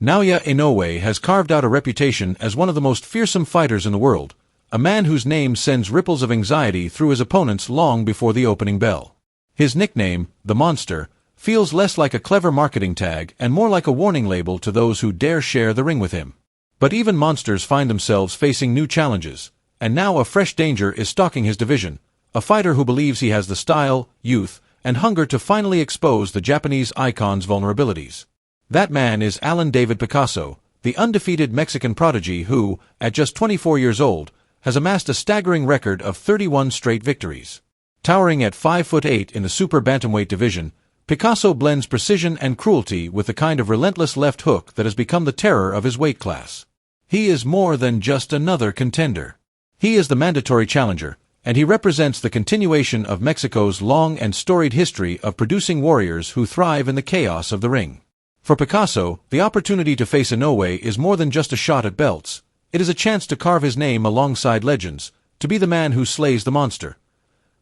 Naoya Inoue has carved out a reputation as one of the most fearsome fighters in the world, a man whose name sends ripples of anxiety through his opponents long before the opening bell. His nickname, the Monster, feels less like a clever marketing tag and more like a warning label to those who dare share the ring with him. But even monsters find themselves facing new challenges, and now a fresh danger is stalking his division, a fighter who believes he has the style, youth, and hunger to finally expose the Japanese icon's vulnerabilities. That man is Alan David Picasso, the undefeated Mexican prodigy who, at just 24 years old, has amassed a staggering record of 31 straight victories. Towering at 5'8" in the super bantamweight division, Picasso blends precision and cruelty with the kind of relentless left hook that has become the terror of his weight class. He is more than just another contender. He is the mandatory challenger, and he represents the continuation of Mexico's long and storied history of producing warriors who thrive in the chaos of the ring. For Picasso, the opportunity to face Inoue is more than just a shot at belts. It is a chance to carve his name alongside legends, to be the man who slays the monster.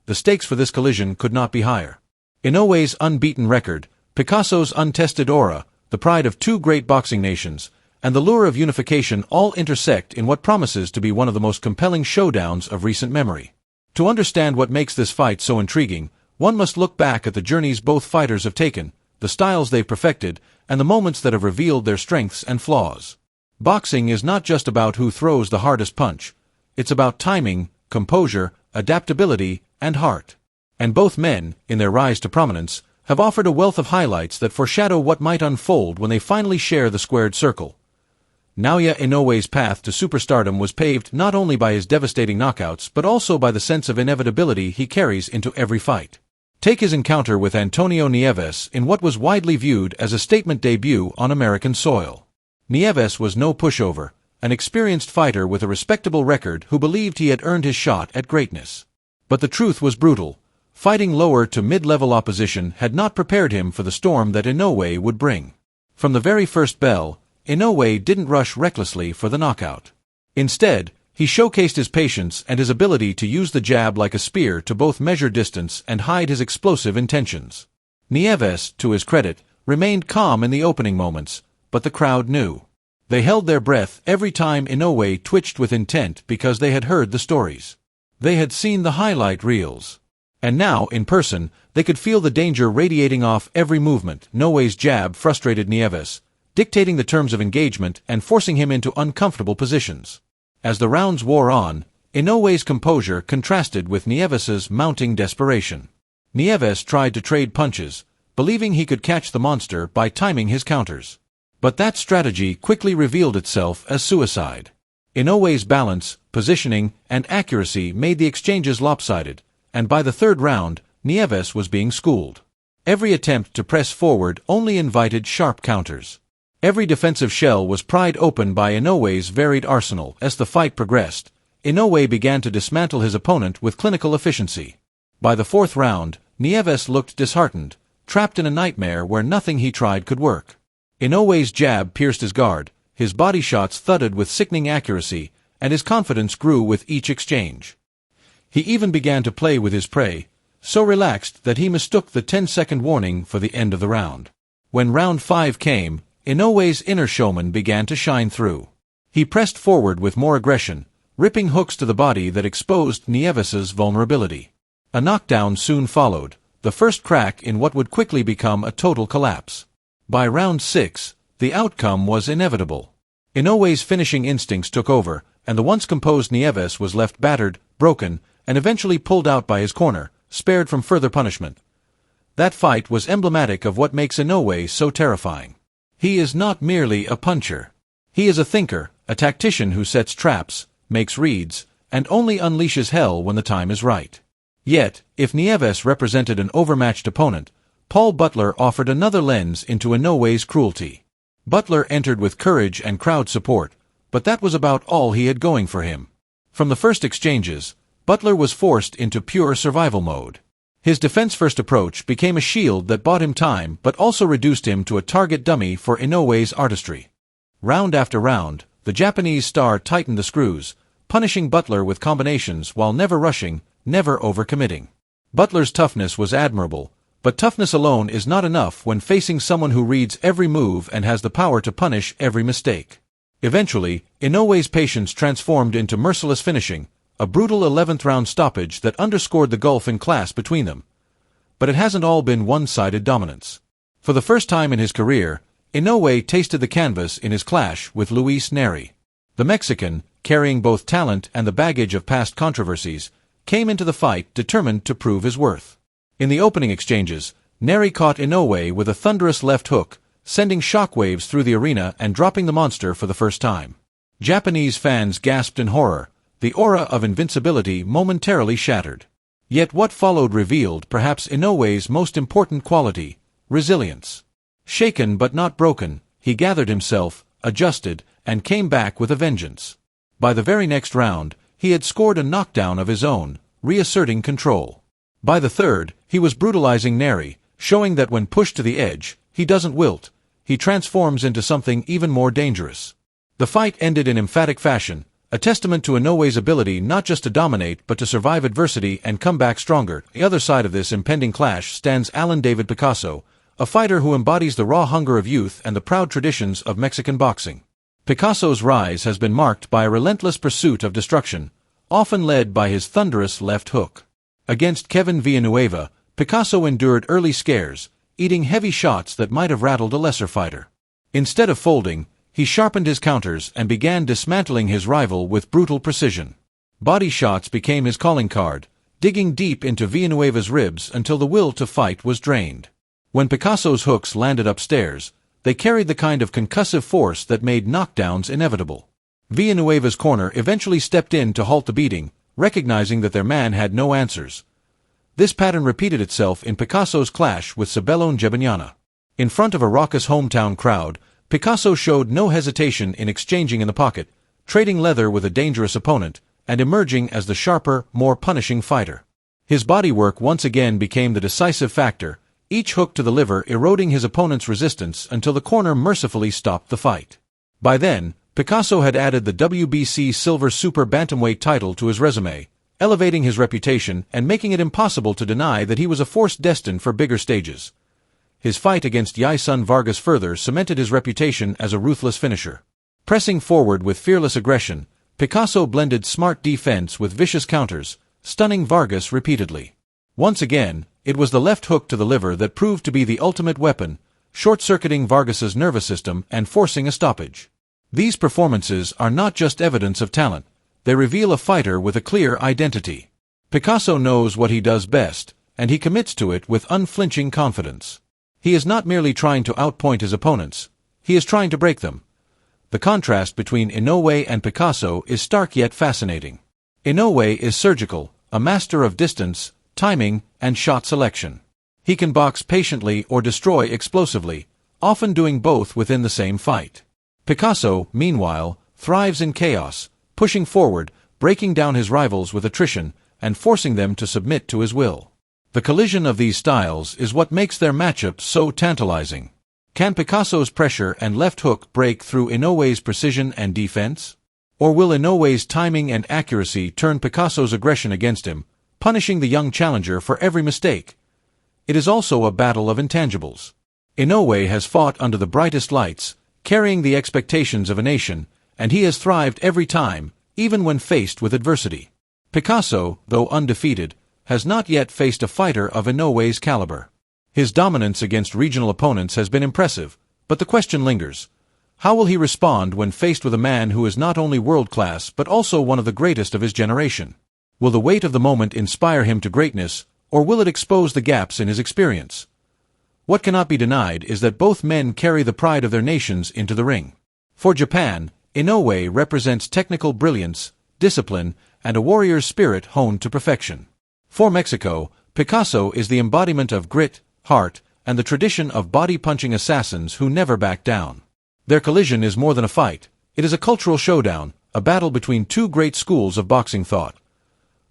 The stakes for this collision could not be higher. Inoue's unbeaten record, Picasso's untested aura, the pride of two great boxing nations, and the lure of unification all intersect in what promises to be one of the most compelling showdowns of recent memory. To understand what makes this fight so intriguing, one must look back at the journeys both fighters have taken, the styles they've perfected, and the moments that have revealed their strengths and flaws. Boxing is not just about who throws the hardest punch. It's about timing, composure, adaptability, and heart. And both men, in their rise to prominence, have offered a wealth of highlights that foreshadow what might unfold when they finally share the squared circle. Naoya Inoue's path to superstardom was paved not only by his devastating knockouts but also by the sense of inevitability he carries into every fight. Take his encounter with Antonio Nieves in what was widely viewed as a statement debut on American soil. Nieves was no pushover, an experienced fighter with a respectable record who believed he had earned his shot at greatness. But the truth was brutal. Fighting lower to mid-level opposition had not prepared him for the storm that Inoue would bring. From the very first bell, Inoue didn't rush recklessly for the knockout. Instead, he showcased his patience and his ability to use the jab like a spear to both measure distance and hide his explosive intentions. Nieves, to his credit, remained calm in the opening moments, but the crowd knew. They held their breath every time Inoue twitched with intent because they had heard the stories. They had seen the highlight reels. And now, in person, they could feel the danger radiating off every movement. Inoue's jab frustrated Nieves, dictating the terms of engagement and forcing him into uncomfortable positions. As the rounds wore on, Inoue's composure contrasted with Nieves's mounting desperation. Nieves tried to trade punches, believing he could catch the monster by timing his counters. But that strategy quickly revealed itself as suicide. Inoue's balance, positioning, and accuracy made the exchanges lopsided, and by the third round, Nieves was being schooled. Every attempt to press forward only invited sharp counters. Every defensive shell was pried open by Inoue's varied arsenal. As the fight progressed, Inoue began to dismantle his opponent with clinical efficiency. By the fourth round, Nieves looked disheartened, trapped in a nightmare where nothing he tried could work. Inoue's jab pierced his guard, his body shots thudded with sickening accuracy, and his confidence grew with each exchange. He even began to play with his prey, so relaxed that he mistook the 10-second warning for the end of the round. When round 5 came, Inoue's inner showman began to shine through. He pressed forward with more aggression, ripping hooks to the body that exposed Nieves's vulnerability. A knockdown soon followed, the first crack in what would quickly become a total collapse. By round 6, the outcome was inevitable. Inoue's finishing instincts took over, and the once composed Nieves was left battered, broken, and eventually pulled out by his corner, spared from further punishment. That fight was emblematic of what makes Inoue so terrifying. He is not merely a puncher. He is a thinker, a tactician who sets traps, makes reads, and only unleashes hell when the time is right. Yet, if Nieves represented an overmatched opponent, Paul Butler offered another lens into Inoue's cruelty. Butler entered with courage and crowd support, but that was about all he had going for him. From the first exchanges, Butler was forced into pure survival mode. His defense-first approach became a shield that bought him time but also reduced him to a target dummy for Inoue's artistry. Round after round, the Japanese star tightened the screws, punishing Butler with combinations while never rushing, never overcommitting. Butler's toughness was admirable, But toughness alone is not enough when facing someone who reads every move and has the power to punish every mistake. Eventually, Inoue's patience transformed into merciless finishing, a brutal 11th round stoppage that underscored the gulf in class between them. But it hasn't all been one-sided dominance. For the first time in his career, Inoue tasted the canvas in his clash with Luis Neri. The Mexican, carrying both talent and the baggage of past controversies, came into the fight determined to prove his worth. In the opening exchanges, Neri caught Inoue with a thunderous left hook, sending shockwaves through the arena and dropping the monster for the first time. Japanese fans gasped in horror, the aura of invincibility momentarily shattered. Yet what followed revealed perhaps Inoue's most important quality: resilience. Shaken but not broken, he gathered himself, adjusted, and came back with a vengeance. By the very next round, he had scored a knockdown of his own, reasserting control. By the third, he was brutalizing Neri, showing that when pushed to the edge, he doesn't wilt, he transforms into something even more dangerous. The fight ended in emphatic fashion, a testament to Inoue's ability not just to dominate but to survive adversity and come back stronger. The other side of this impending clash stands Alan David Picasso, a fighter who embodies the raw hunger of youth and the proud traditions of Mexican boxing. Picasso's rise has been marked by a relentless pursuit of destruction, often led by his thunderous left hook. Against Kevin Villanueva, Picasso endured early scares, eating heavy shots that might have rattled a lesser fighter. Instead of folding, he sharpened his counters and began dismantling his rival with brutal precision. Body shots became his calling card, digging deep into Villanueva's ribs until the will to fight was drained. When Picasso's hooks landed upstairs, they carried the kind of concussive force that made knockdowns inevitable. Villanueva's corner eventually stepped in to halt the beating, recognizing that their man had no answers. This pattern repeated itself in Picasso's clash with Sabellon Jebanana. In front of a raucous hometown crowd, Picasso showed no hesitation in exchanging in the pocket, trading leather with a dangerous opponent, and emerging as the sharper, more punishing fighter. His bodywork once again became the decisive factor, each hook to the liver eroding his opponent's resistance until the corner mercifully stopped the fight. By then, Picasso had added the WBC Silver Super Bantamweight title to his resume, elevating his reputation and making it impossible to deny that he was a force destined for bigger stages. His fight against Yason Vargas further cemented his reputation as a ruthless finisher. Pressing forward with fearless aggression, Picasso blended smart defense with vicious counters, stunning Vargas repeatedly. Once again, it was the left hook to the liver that proved to be the ultimate weapon, short-circuiting Vargas's nervous system and forcing a stoppage. These performances are not just evidence of talent, they reveal a fighter with a clear identity. Picasso knows what he does best, and he commits to it with unflinching confidence. He is not merely trying to outpoint his opponents, he is trying to break them. The contrast between Inoue and Picasso is stark yet fascinating. Inoue is surgical, a master of distance, timing, and shot selection. He can box patiently or destroy explosively, often doing both within the same fight. Picasso, meanwhile, thrives in chaos, pushing forward, breaking down his rivals with attrition, and forcing them to submit to his will. The collision of these styles is what makes their matchup so tantalizing. Can Picasso's pressure and left hook break through Inoue's precision and defense? Or will Inoue's timing and accuracy turn Picasso's aggression against him, punishing the young challenger for every mistake? It is also a battle of intangibles. Inoue has fought under the brightest lights, carrying the expectations of a nation, and he has thrived every time, even when faced with adversity. Picasso, though undefeated, has not yet faced a fighter of Inoue's caliber. His dominance against regional opponents has been impressive, but the question lingers. How will he respond when faced with a man who is not only world-class but also one of the greatest of his generation? Will the weight of the moment inspire him to greatness, or will it expose the gaps in his experience? What cannot be denied is that both men carry the pride of their nations into the ring. For Japan, Inoue represents technical brilliance, discipline, and a warrior's spirit honed to perfection. For Mexico, Picasso is the embodiment of grit, heart, and the tradition of body-punching assassins who never back down. Their collision is more than a fight. It is a cultural showdown, a battle between two great schools of boxing thought.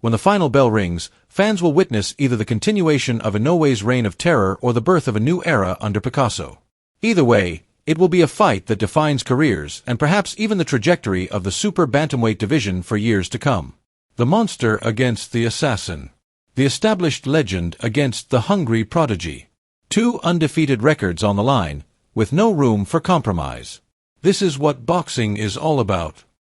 When the final bell rings, fans will witness either the continuation of Inoue's reign of terror or the birth of a new era under Picasso. Either way, it will be a fight that defines careers and perhaps even the trajectory of the super bantamweight division for years to come. The monster against the assassin. The established legend against the hungry prodigy. 2 undefeated records on the line, with no room for compromise. This is what boxing is all about.